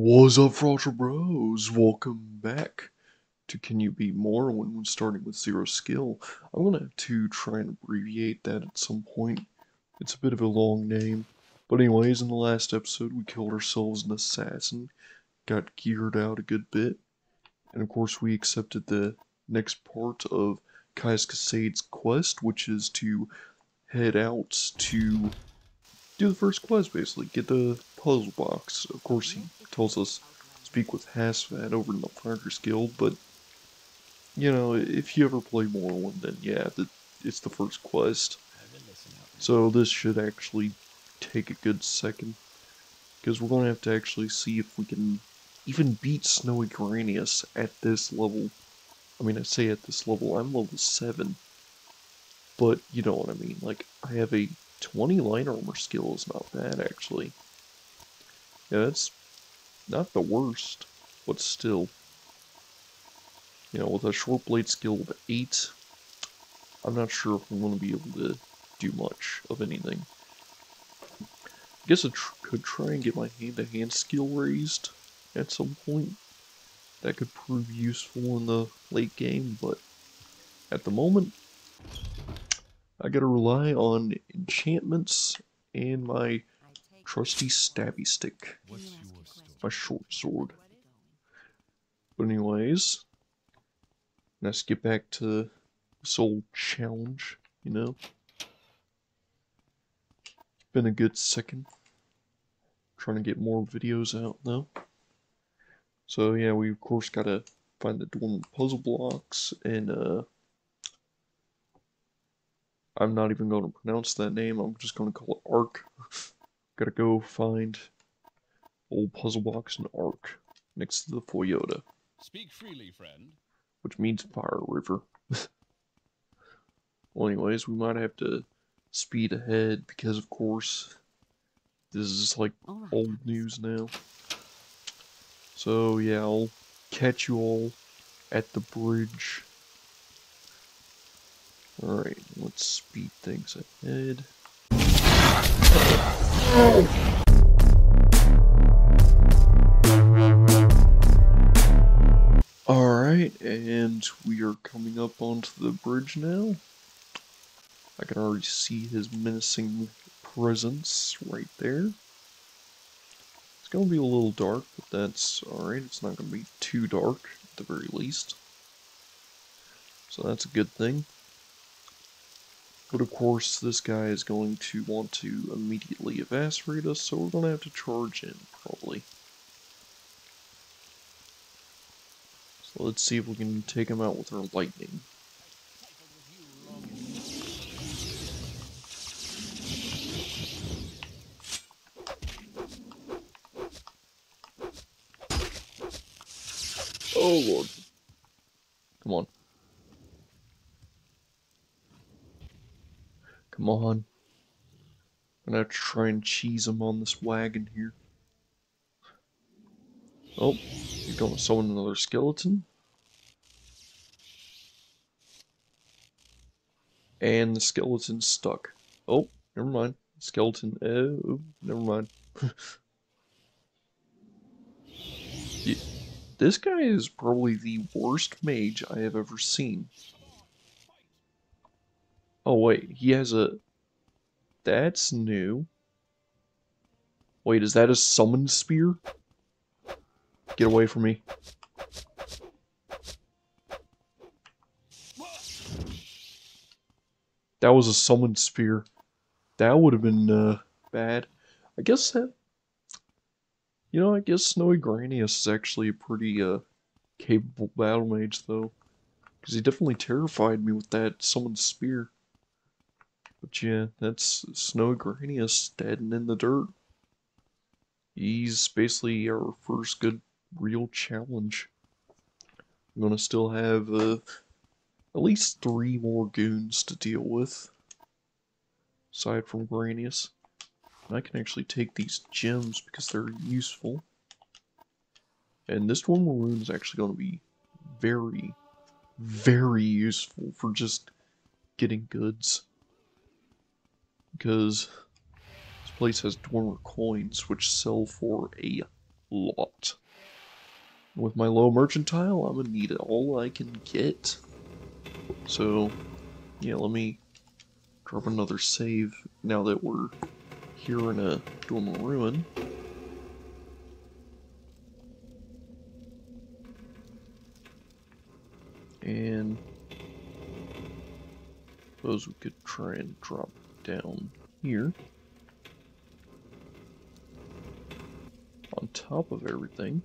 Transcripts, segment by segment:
What's up, Frosher Bros? Welcome back to Can You Beat Morrowind when starting with 0 skill. I'm gonna have to try and abbreviate that at some point. It's a bit of a long name. But anyways, in the last episode we killed ourselves an assassin, got geared out a good bit, and of course we accepted the next part of Kai's Casade's quest, which is to head out to do the first quest, basically. Get the puzzle box. Of course, he tells us speak with Hasvat over in the Fighters Guild, but, you know, if you ever play Morrowind, then yeah, it's the first quest. So this should actually take a good second, because we're going to have to actually see if we can even beat Snowy Granius at this level. I mean, I say at this level, I'm level 7, but you know what I mean. Like, I have a 20 light armor skill is not bad, actually. Yeah, that's not the worst, but still. You know, with a short blade skill of 8, I'm not sure if I'm going to be able to do much of anything. I guess I could try and get my hand-to-hand skill raised at some point. That could prove useful in the late game, but at the moment, I gotta rely on enchantments and my trusty stabby stick, my short sword. But anyways, let's get back to this old challenge, you know? It's been a good second. Trying to get more videos out though. So yeah, we of course gotta find the dormant puzzle blocks, and I'm not even gonna pronounce that name, I'm just gonna call it Ark. Gotta go find old puzzle box in Ark, next to the Foyota. Speak freely, friend. Which means Fire River. Well, anyways, we might have to speed ahead because, of course, this is like old news now. So yeah, I'll catch you all at the bridge. Alright, let's speed things ahead. Alright, and we are coming up onto the bridge now. I can already see his menacing presence right there. It's going to be a little dark, but that's alright. It's not going to be too dark, at the very least. So that's a good thing. But of course, this guy is going to want to immediately evaporate us, so we're going to have to charge in, probably. So let's see if we can take him out with our lightning. Oh lord. Come on. Come on. I'm gonna have to try and cheese him on this wagon here. Oh, you're gonna summon another skeleton? And the skeleton's stuck. Oh, never mind. Skeleton, oh, never mind. Yeah, this guy is probably the worst mage I have ever seen. Oh wait, he has a... That's new. Wait, is that a summon spear? Get away from me. That was a summon spear. That would have been, bad. I guess that... You know, I guess Snowy Granius is actually a pretty, capable battle mage, though. Because he definitely terrified me with that summoned spear. But yeah, that's Snowy Granius dead and in the dirt. He's basically our first good real challenge. I'm gonna still have at least 3 more goons to deal with, aside from Granius. And I can actually take these gems because they're useful. And this one maroon is actually going to be very, very useful for just getting goods. Because this place has dormer coins which sell for a lot. With my low mercantile, I'm gonna need it all I can get. So, yeah, let me drop another save now that we're here in a dormer ruin. And suppose we could try and drop down here. On top of everything.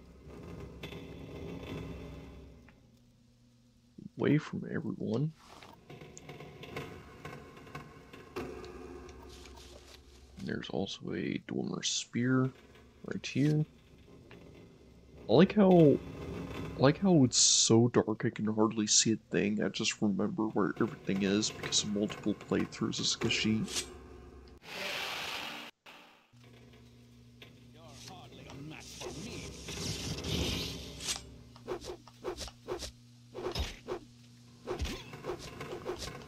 Away from everyone. There's also a dormer spear right here. I like how it's so dark I can hardly see a thing. I just remember where everything is because of multiple playthroughs of Skashi. You're hardly a match for me.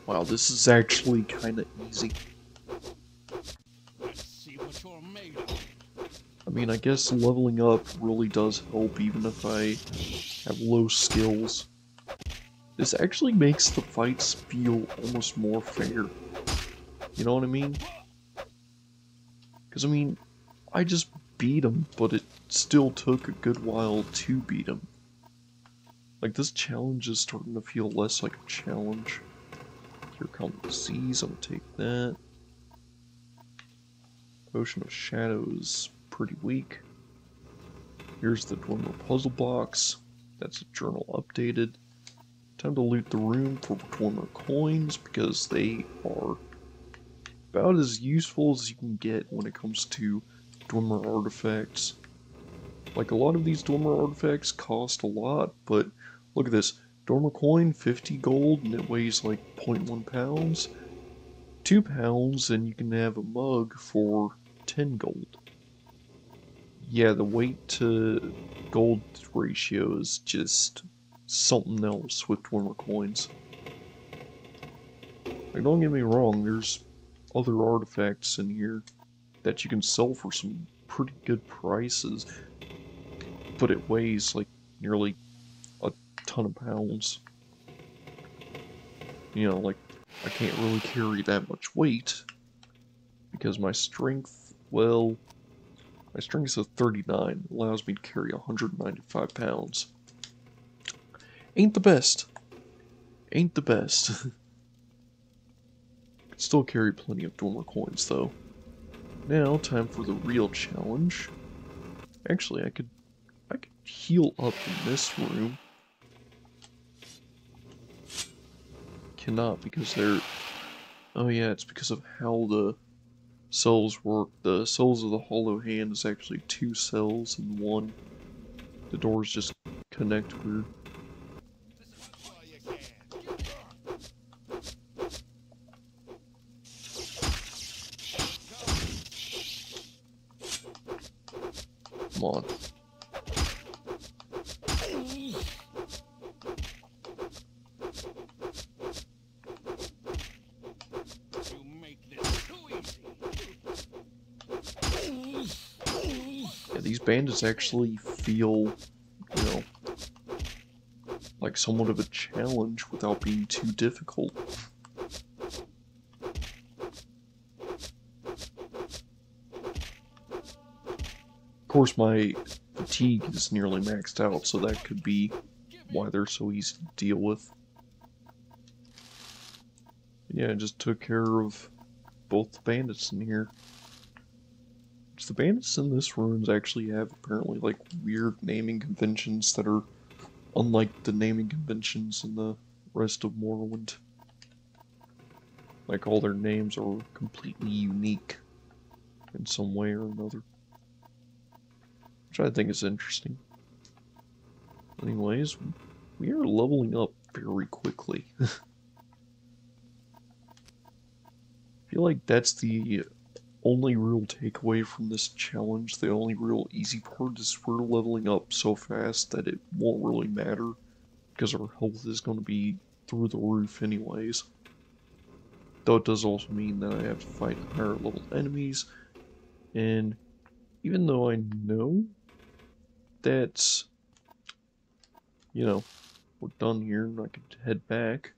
Wow, this is actually kind of easy. Let's see what you're made of. I mean, I guess leveling up really does help even if I have low skills. This actually makes the fights feel almost more fair. You know what I mean? Because, I mean, I just beat him, but it still took a good while to beat him. Like, this challenge is starting to feel less like a challenge. Here come the seas, I'm gonna take that. Potion of Shadow is pretty weak. Here's the Dwemer puzzle box. That's a journal updated. Time to loot the room for Dwemer coins because they are about as useful as you can get when it comes to Dwemer artifacts. Like, a lot of these Dwemer artifacts cost a lot, but look at this. Dwemer coin, 50 gold, and it weighs like 0.1 pounds. 2 pounds, and you can have a mug for 10 gold. Yeah, the weight to gold ratio is just something else with Dwemer coins. Like, don't get me wrong, there's other artifacts in here that you can sell for some pretty good prices, but it weighs like nearly a ton of pounds. You know, like, I can't really carry that much weight because my strength, well, my strength is 39, allows me to carry 195 pounds. Ain't the best. Ain't the best. Could still carry plenty of Dwemer coins though. Now, time for the real challenge. Actually, I could heal up in this room. Cannot because they're... Oh yeah, it's because of how the cells work. The cells of the Hollow Hand is actually 2 cells in 1. The doors just connect weird. Come on. Yeah, these bandits actually feel, you know, like somewhat of a challenge without being too difficult. Of course, my fatigue is nearly maxed out, so that could be why they're so easy to deal with. Yeah, I just took care of both the bandits in here. The bandits in this ruins actually have apparently like weird naming conventions that are unlike the naming conventions in the rest of Morrowind. Like, all their names are completely unique in some way or another. Which I think is interesting. Anyways, we are leveling up very quickly. I feel like that's the only real takeaway from this challenge. The only real easy part is we're leveling up so fast that it won't really matter because our health is going to be through the roof anyways. Though it does also mean that I have to fight higher level enemies, and even though I know that, you know, we're done here and I can head back.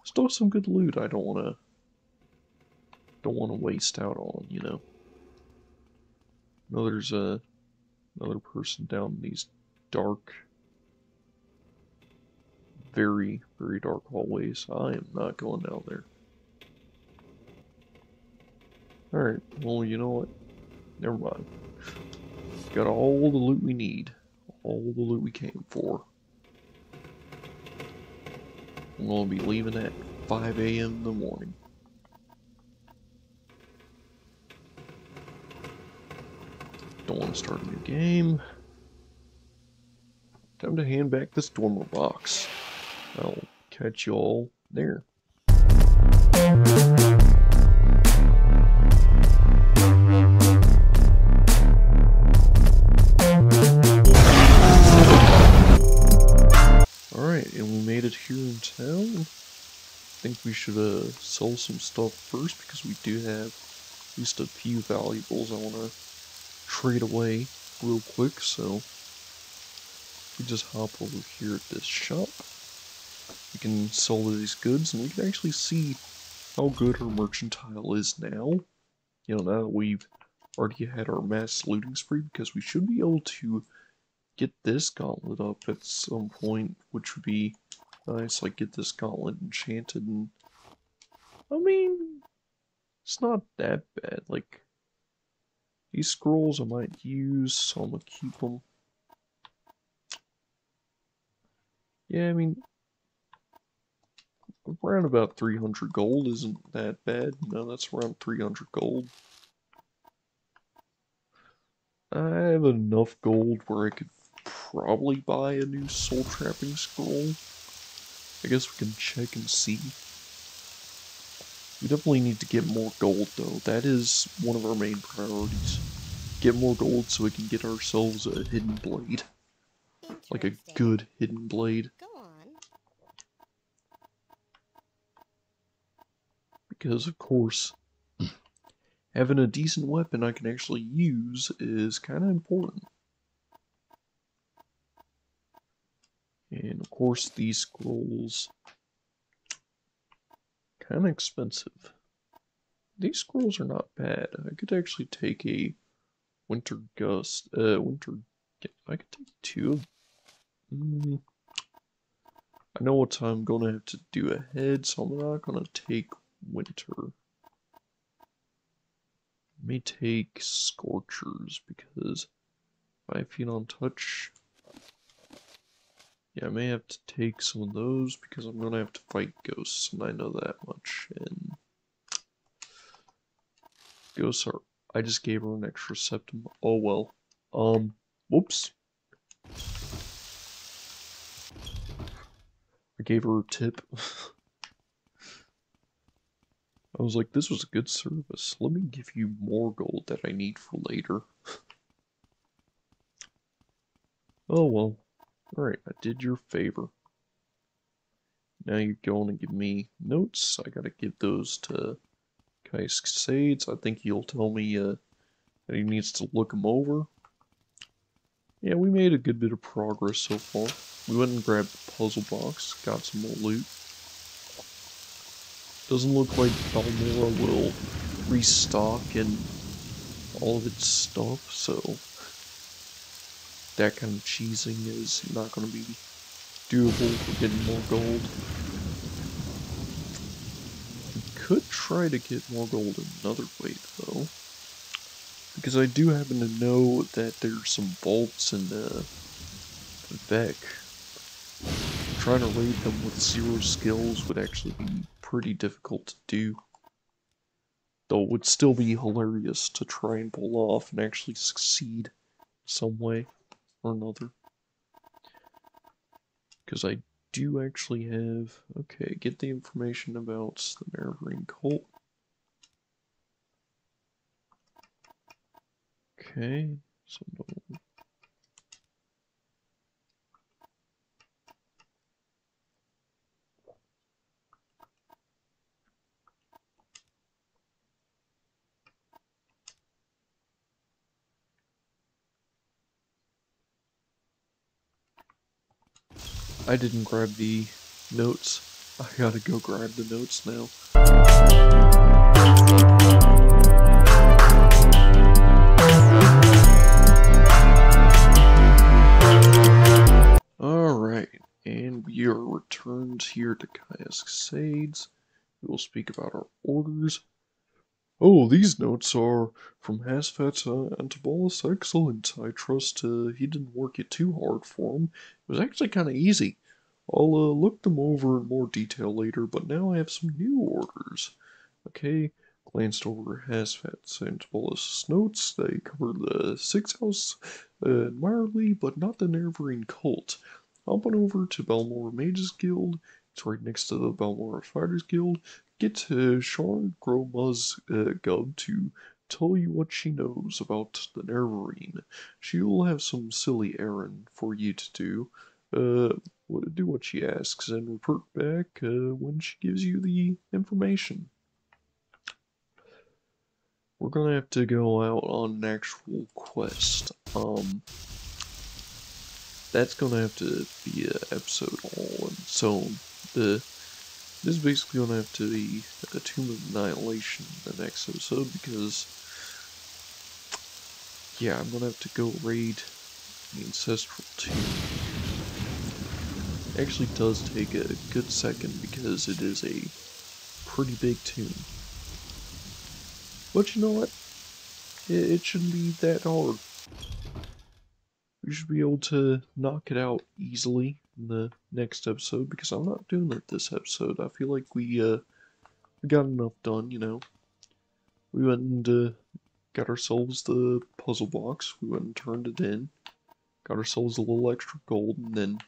Still some good loot I don't wanna waste out on, you know. I know there's another person down these dark, very, very dark hallways. I am not going down there. Alright, well, you know what? Never mind. Got all the loot we need. All the loot we came for. I'm gonna be leaving at 5 a.m. in the morning. Don't want to start a new game. Time to hand back this dormer box. I'll catch you all there. Alright, and we made it here in town. I think we should sell some stuff first because we do have at least a few valuables I want to trade away real quick, so we just hop over here at this shop. We can sell these goods and we can actually see how good our mercantile is now. You know, now that we've already had our mass looting spree, because we should be able to get this gauntlet up at some point, which would be nice, like get this gauntlet enchanted, and I mean, it's not that bad. Like, these scrolls I might use, so I'm gonna keep them. Yeah, I mean, around about 300 gold isn't that bad. No, that's around 300 gold. I have enough gold where I could probably buy a new soul trapping scroll. I guess we can check and see. We definitely need to get more gold though. That is one of our main priorities. Get more gold so we can get ourselves a hidden blade. Like a good hidden blade. Go on. Because of course, having a decent weapon I can actually use is kind of important. And of course these scrolls, kind of expensive. These scrolls are not bad. I could actually take a winter gust, I could take two of I know what I'm gonna have to do ahead, so I'm not gonna take winter. I may take scorchers because if I feed on touch, yeah, I may have to take some of those because I'm gonna have to fight ghosts, and I know that much. And ghosts are. I just gave her an extra septum. Oh well. Whoops. I gave her a tip. I was like, this was a good service. Let me give you more gold that I need for later. Oh well. Alright, I did your favor. Now you're going to give me notes. I gotta give those to Cascades. I think he'll tell me that he needs to look them over. Yeah, we made a good bit of progress so far. We went and grabbed the puzzle box, got some more loot. Doesn't look like Balmora will restock and all of its stuff, so that kind of cheesing is not going to be doable for getting more gold. We could try to get more gold another way, though. Because I do happen to know that there's some vaults in Vec. Trying to raid them with 0 skills would actually be pretty difficult to do. Though it would still be hilarious to try and pull off and actually succeed some way or another. Because I do actually have... Okay, get the information about the Marivering cult. Okay, so no. I didn't grab the notes. I gotta go grab the notes now. Alright, and we are returned here to Cascades. We will speak about our orders. Oh, these notes are from Hasfat's Antibolus. Excellent. I trust he didn't work it too hard for him. It was actually kind of easy. I'll look them over in more detail later, but now I have some new orders. Okay, glanced over Hasfat's Antibolus' notes. They cover the Sixth House admirably, but not the Neverine cult. Hop on over to Belmore Mages Guild. It's right next to the Belmore Fighters Guild. Get Sean Groma's Gub to tell you what she knows about the Neverine. She'll have some silly errand for you to do. Do what she asks and report back when she gives you the information. We're gonna have to go out on an actual quest. That's gonna have to be an episode all on its own. This is basically gonna have to be a Tomb of Annihilation in the next episode because, yeah, I'm gonna have to go raid the Ancestral Tomb. It actually does take a good second because it is a pretty big tomb. But you know what? It shouldn't be that hard. We should be able to knock it out easily in the next episode because I'm not doing it this episode. I feel like we got enough done, you know. We went and got ourselves the puzzle box. We went and turned it in. Got ourselves a little extra gold and then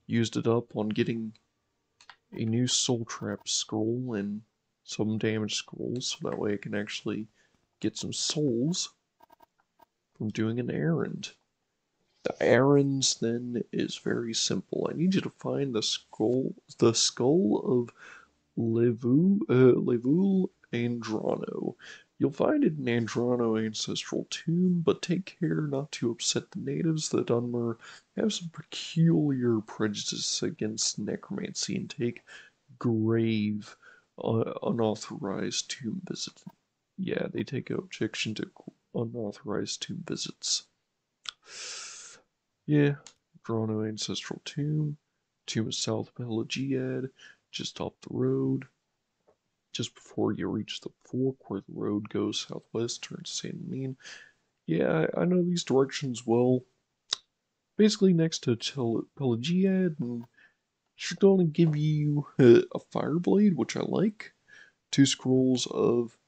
used it up on getting a new soul trap scroll and some damage scrolls so that way I can actually get some souls from doing an errand. The errands then is very simple. I need you to find the skull of Levuul Andrano. You'll find it in Andrano Ancestral Tomb, but take care not to upset the natives. The Dunmer have some peculiar prejudice against necromancy and take grave unauthorized tomb visits. Yeah, they take objection to unauthorized tomb visits. Yeah, Andrano Ancestral Tomb. Tomb of South Pelagiad, just off the road. Just before you reach the fork where the road goes southwest, turn to Saint Denis. Yeah, I know these directions well. Basically next to Pelagiad, and she's going to give you a Fireblade, which I like. 2 scrolls of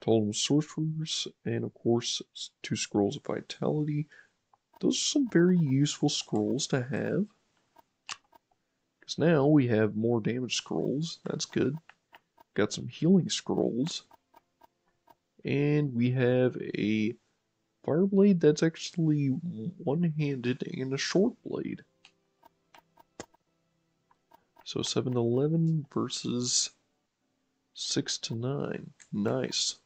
Totem Sorcerers, and of course 2 scrolls of Vitality. Those are some very useful scrolls to have. Because now we have more damage scrolls. That's good. Got some healing scrolls. And we have a Fireblade that's actually one-handed and a short blade. So 7 to 11 versus 6 to 9. Nice.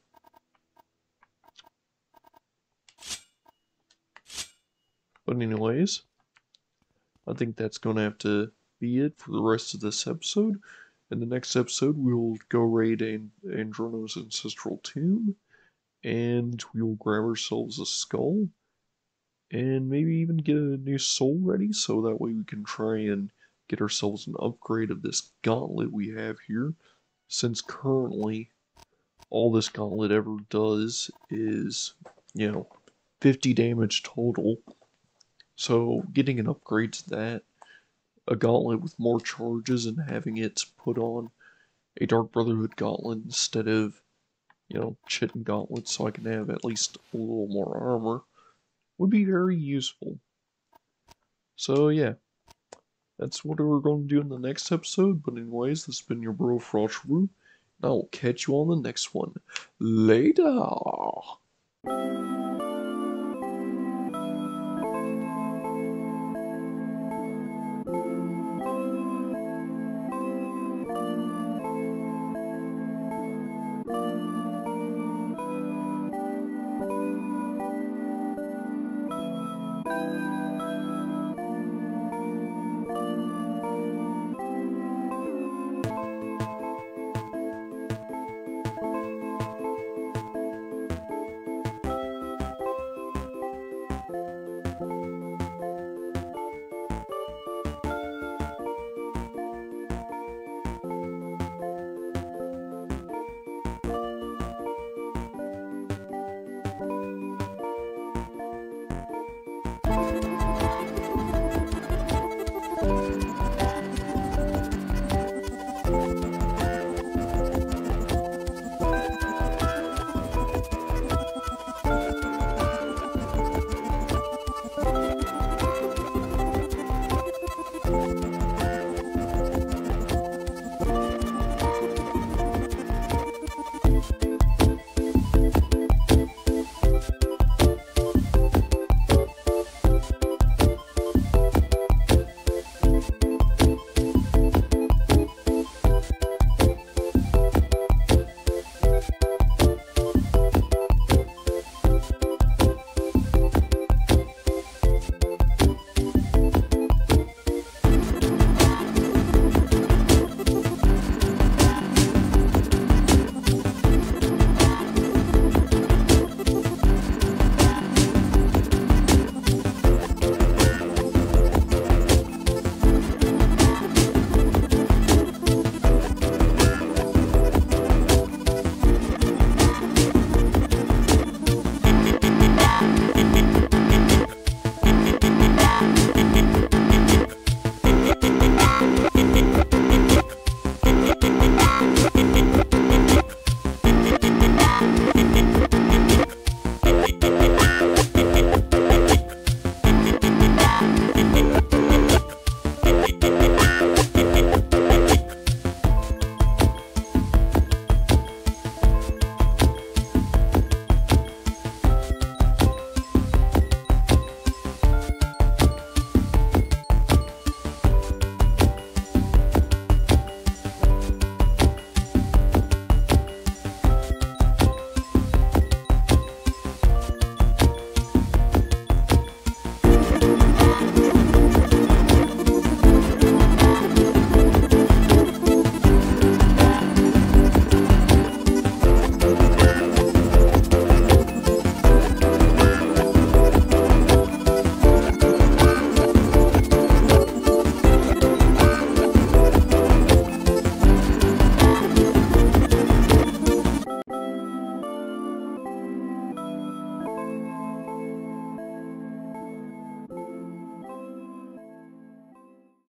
But anyways, I think that's going to have to be it for the rest of this episode. In the next episode, we'll go raid Andrano's Ancestral Tomb, and we'll grab ourselves a skull, and maybe even get a new soul ready, so that way we can try and get ourselves an upgrade of this gauntlet we have here, since currently all this gauntlet ever does is, 50 damage total. So getting an upgrade to that, a gauntlet with more charges and having it put on a Dark Brotherhood gauntlet instead of, Chitin gauntlet so I can have at least a little more armor would be very useful. So yeah, that's what we're going to do in the next episode. But anyways, this has been your bro Froshroo, and I will catch you on the next one. Later!